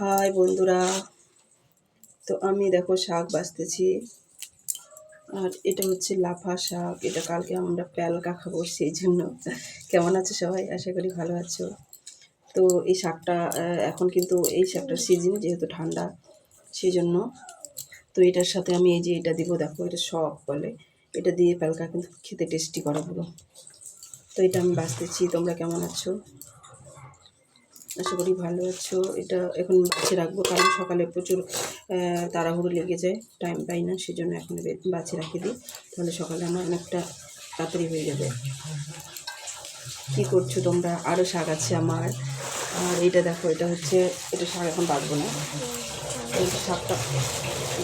High বন্ধুরা, তো আমি দেখো শাক বাছতেছি। আর এটা হচ্ছে লাফা শাক। এটা কালকে আমরা প্যালকা খাবো, সেই জন্য। কেমন আছো সবাই? আশা করি ভালো আছো। তো এই শাকটা এখন কিন্তু এই শাকটার সিজন, যেহেতু ঠান্ডা, সেই জন্য। তো এটার সাথে আমি এই যে এটা দিব, দেখো এটা শক বলে, এটা দিয়ে প্যালকা কিন্তু খেতে টেস্টি করা পুরো। তো এটা আমি বাছতেছি। তোমরা কেমন আছো? আশা করি ভালো আছো। এটা এখন বাছে রাখবো, কারণ সকালে প্রচুর তাড়াহুড়ো লেগে যায়, টাইম পাই না, সেই জন্য এখন বাছে রাখি দিই। তাহলে সকালে আমার অনেকটা তাড়াতাড়ি হয়ে যাবে। কী করছো তোমরা? আরও শাক আছে আমার। আর এটা দেখো, এটা হচ্ছে, এটা শাক এখন বাঁচবো না। এই শাকটা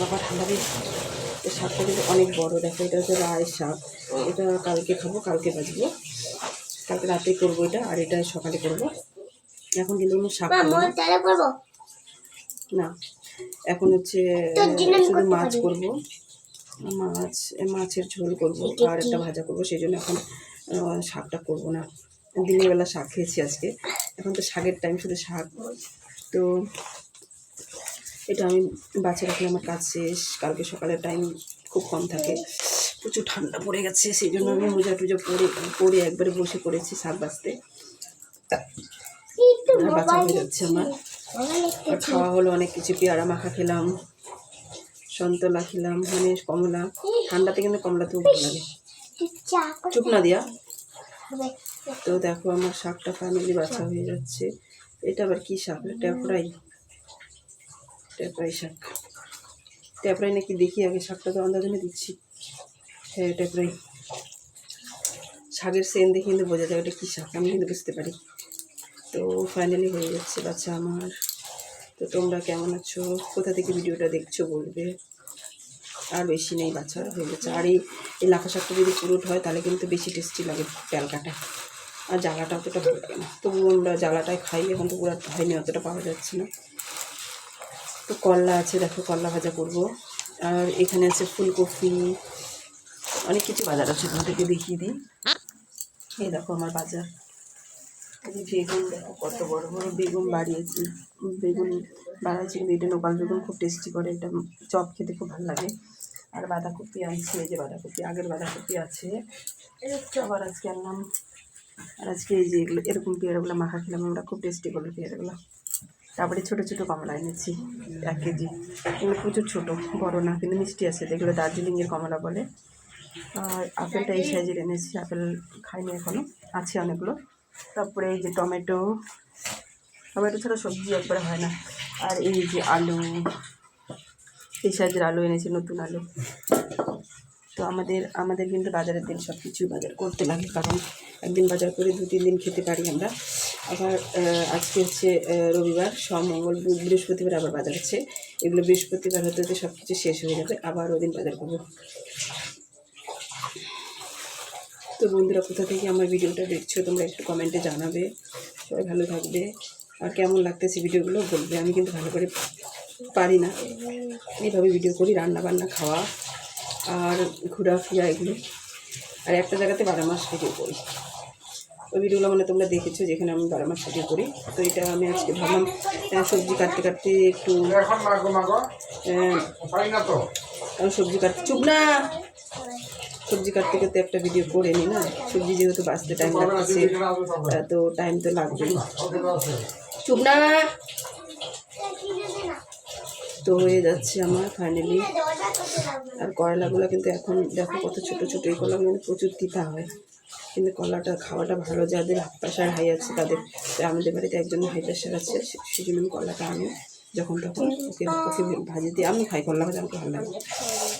বাবা ঠান্ডা দিয়ে, এই শাকটা কিন্তু অনেক বড়। দেখো, এটা হচ্ছে রায় শাক। এটা কালকে খাবো, কালকে বাঁচবো, কালকে রাতে করবো এটা, আর এটা সকালে করবো। এখন কিন্তু কোনো শাক করবো না, এখন হচ্ছে শুধু মাছ করবো, মাছের ঝোল করবো আর একটা ভাজা করবো। সেই জন্য এখন শাকটা করবো না। দিনের বেলা শাক খেয়েছি আজকে, এখন তো শাকের টাইম, শুধু শাক। তো এটা আমি বাচ্চা রাখলে আমার কাজ শেষ। কালকে সকালের টাইম খুব কম থাকে, প্রচুর ঠান্ডা পড়ে গেছে, সেই জন্য আমি মোজা টুজা পরে একবারে বসে পড়েছি শাক বাছতে। বাচ্চা হয়ে যাচ্ছে আমার। আর খাওয়া হলো অনেক কিছু, পেয়ারা মাখা খেলাম, সন্তলা খেলাম, মানে কমলা। ঠান্ডাতে কিন্তু কমলা তো ভালো লাগে। চুপ না দিয়া। তো দেখো, আমার শাকটা ফাইনালি বাছা হয়ে যাচ্ছে। এটা আবার কি শাক? ট্যাপরাই শাক। ট্যাপরাই নাকি দেখি আগে, শাকটা তো আন্দাজ আমি দিচ্ছি। হ্যাঁ, ট্যাপরাই শাকের সেন দেখে কিন্তু বোঝা যায় ওটা কী শাক, আমি কিন্তু বুঝতে পারি। তো ফাইনালি হয়ে যাচ্ছে বাচ্চা আমার। তো তোমরা কেমন আছো? কোথা থেকে ভিডিওটা দেখছো বলবে। আর বেশি নেই, বাচ্চা হয়ে গেছে। আর এই লাফা শাকটা যদি পুরোট হয় তাহলে কিন্তু বেশি টেস্টি লাগে প্যালকাটা। আর জ্বালাটা অতটা ভালো লাগে না, তবুও আমরা জ্বালাটাই খাই। এখন তো পুরো হয়নি, অতটা পাওয়া যাচ্ছে না। তো করলা আছে, দেখো করলা ভাজা করব। আর এখানে আছে ফুলকপি, অনেক কিছু বাজার আছে, তোমাদেরকে দেখিয়ে দিই। এই দেখো আমার বাজার। বেগুন দেখো, কত বড় বড় বেগুন বাড়িয়েছি। বেগুন বাড়াইছি, কিন্তু এটা লোকাল বেগুন, খুব টেস্টি করে। এটা চপ খেতে খুব ভালো লাগে। আর বাঁধাকপি আনছি, এই যে বাঁধাকপি, আগের বাঁধাকপি আছে। আবার আজকে আনলাম। আর আজকে এই যে এগুলো, এরকম পেয়ারাগুলো মাখা খেলাম আমরা, খুব টেস্টি করলো পেয়ারাগুলো। তারপরে ছোটো ছোটো কমলা এনেছি 1 কেজি। এগুলো প্রচুর ছোটো, বড়ো না, কিন্তু মিষ্টি আছে। এগুলো দার্জিলিংয়ের কমলা বলে। আর আপেলটা এই সাইজের এনেছি, আপেল খাইনি এখনও, আছে অনেকগুলো। তারপরে এই যে টমেটো ছাড়া সবজি একবারে হয় না। আর এই যে আলু, এই সাইজের আলু এনেছি, নতুন আলু। তো আমাদের কিন্তু বাজারের দিন সব কিছু বাজার করতে লাগে, কারণ একদিন বাজার করে 2-3 দিন খেতে পারি আমরা। আবার আজকে হচ্ছে রবিবার, সোম, মঙ্গল, বুধ, বৃহস্পতিবার আবার বাজার আছে। এগুলো বৃহস্পতিবার হতে হতে সব কিছু শেষ হয়ে যাবে, আবার ওদিন বাজার করবো। তো বন্ধুরা, কোথা থেকে আমার ভিডিওটা দেখছো তোমরা একটু কমেন্টে জানাবে। সবাই ভালো থাকবে। আর কেমন লাগতেছে ভিডিওগুলো বলবে। আমি কিন্তু ভালো করে পারি না, এইভাবে ভিডিও করি, রান্না বান্না, খাওয়া আর ঘোরাফেরা এগুলো। আর একটা জায়গাতে 12 মাস ভিডিও করি। ওই ভিডিওগুলো মানে তোমরা দেখেছো, যেখানে আমি 12 মাস ভিডিও করি। তো এটা আমি আজকে ভাবলাম সবজি কাটতে কাটতে একটু সবজি কাটতে, চুপ না, সবজি কাটতে কাটতে একটা ভিডিও করে নিই না। সবজি যেহেতু বাঁচতে টাইম লাগতেছে, তো টাইম তো লাগবেই। চুপ না। তো হয়ে যাচ্ছে আমার ফাইনালি। আর করলাগুলো কিন্তু এখন দেখো কত ছোটো ছোটো। এই কলাগুলো কিন্তু প্রচুর তিতা হয়, কিন্তু কলাটা খাওয়াটা ভালো। যাদের প্রেশার হাই আছে তাদের, আমাদের বাড়িতে একজনের হাই প্রেশার আছে, সেই জন্য আমি কলাটা আনি যখন তখন, ওকে ভাজি দিয়ে আমি খাই। কলা ভাজা আমাকে ভালো লাগে,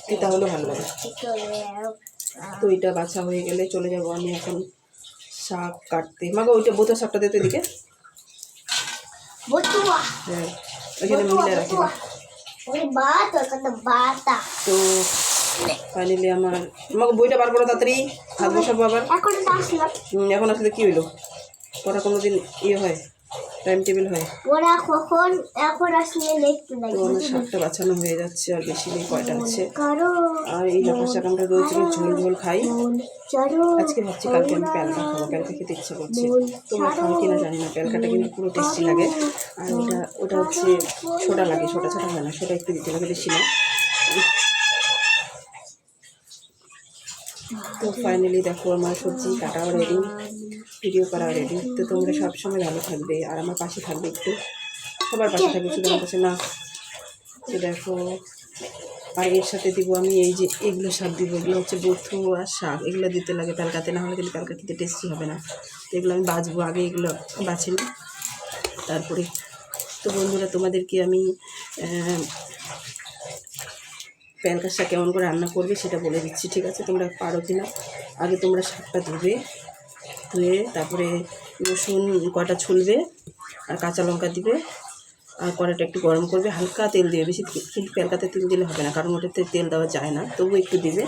তিতা হলেও ভালো লাগে। তো এটা বাছা হয়ে গেলে চলে যাব আমি এখন শাক কাটতে। মাগো ওইটা বোতা শাকটা দিতে দিকে, হ্যাঁ ওইখানে মিলে রাখি। তো ফাইনালি আমার, আমাকে বইটা বার করো তাড়াতাড়ি, হাত বসাবো আবার। এখন আসলে কি হইলো? পড়া কোনো দিন ইয়ে হয়? টাইম টেবিল হয়। ওরা কখন এখন আসলে লেট তো আমার শাকটা বাছানো হয়ে যাচ্ছে, আর বেশি নেই, কয়টা আছে। আর এই লাফা শাক আমরা রোজ রোজ ঝোল ঝোল খাই। আজকে ভাবছি কালকে আমি প্যালকা খাবো, প্যালকা খেতে ইচ্ছা করছে। তোমরা খাও কিনা জানি না, প্যালকাটা কিন্তু পুরো টেস্টি লাগে। আর ওটা হচ্ছে সোডা লাগে, সোডা ছাড়া হয় না, সোডা একটু দিতে লাগে, বেশি না। তো ফাইনালি দেখো আমার সবজি কাটাও রেডি, ভিডিও করা রেডি। তো তোমরা সবসময় ভালো থাকবে আর আমার পাশে থাকবে, একটু সবার পাশে থাকবে, শুধু আমার কাছে না। তো দেখো, আর এর সাথে দিব আমি এই যে এগুলো শাক দিব, এগুলো হচ্ছে বথু আর শাক, এগুলো দিতে লাগে প্যালকাতে, না হলে কিন্তু প্যালকা খেতে টেস্টি হবে না। তো এগুলো আমি বাছবো, আগে এগুলো বাছি নিই তারপরে। তো বন্ধুরা, তোমাদেরকে আমি প্যালকার শাক কেমন করে রান্না করবে সেটা বলে দিচ্ছি, ঠিক আছে? তোমরা পারো কি না। আগে তোমরা শাকটা ধুয়ে তারপরে রসুন কটা ছুলবে আর কাঁচা লঙ্কা দিবে, আর কড়াইটা একটু গরম করবে, হালকা তেল দিবে, বেশি কিন্তু প্যালকাতে তেল দিলে হবে না, কারণ ওটাতে তেল দেওয়া যায় না, তবু একটু দিবে।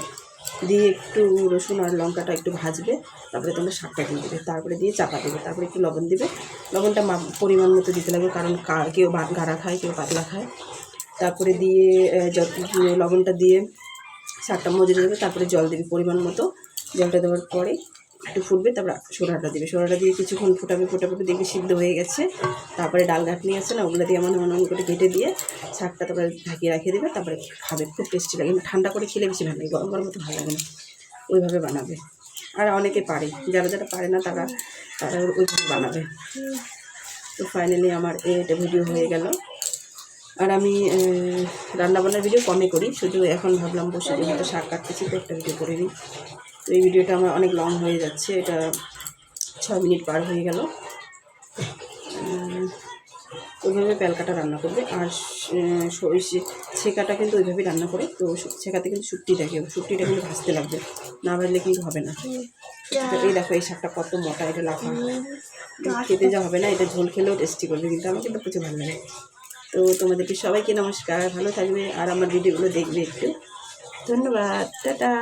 দিয়ে একটু রসুন আর লঙ্কাটা একটু ভাজবে, তারপরে তোমরা শাকটা দিয়ে দেবে, তারপরে দিয়ে চাপা দেবে, তারপরে একটু লবণ দিবে। লবণটা পরিমাণ মতো দিতে লাগবে, কারণ কেউ গাঢ়া খায়, কেউ পাতলা খায়। তারপরে দিয়ে লবণটা দিয়ে শাকটা মজে দেবে, তারপরে জল দেবে পরিমাণ মতো। জলটা দেওয়ার পরে একটু ফুটবে, তারপরে সোডাটা দেবে, সোডাটা দিয়ে কিছুক্ষণ ফোটাবে, দেখবে সিদ্ধ হয়ে গেছে। তারপরে ডাল ঘাটনি আছে না, ওগুলো দিয়ে মনে করে কেটে দিয়ে শাকটা তারপরে ঢাকিয়ে রাখিয়ে দেবে, তারপরে খাবে, খুব টেস্টি লাগে। ঠান্ডা করে খেলে বেশি ভালো লাগে, গরম গরম মতো ভালো লাগে না, ওইভাবে বানাবে। আর অনেকে পারে, যারা পারে না তারা ওইভাবে বানাবে। তো ফাইনালি আমার এটা ভিডিও হয়ে গেল। আর আমি রান্নাবান্নার ভিডিও কমই করি, শুধু এখন ভাবলাম বসে যেহেতু শাক কাটতেছি তো একটা ভিডিও করে নিই। তো এই ভিডিওটা আমার অনেক লং হয়ে যাচ্ছে, এটা 6 মিনিট পার হয়ে গেল। ওইভাবে প্যালকাটা রান্না করবে। আর ছেঁকাটা কিন্তু ওইভাবেই রান্না করে, তো ছেঁকাতে কিন্তু শুটকিটা কিন্তু ভাজতে লাগবে, না ভাজলে কিন্তু হবে না। এই দেখো এই শাকটা কত মোটা, এটা লাফা, খেতে যা হবে না, এটা ঝোল খেলেও টেস্টি করবে, কিন্তু আমার কিন্তু প্রচুর ভালো লাগে। তো তোমাদেরকে সবাইকে নমস্কার, ভালো থাকবে আর আমার ভিডিওগুলো দেখবে একটু। ধন্যবাদ, টাটা।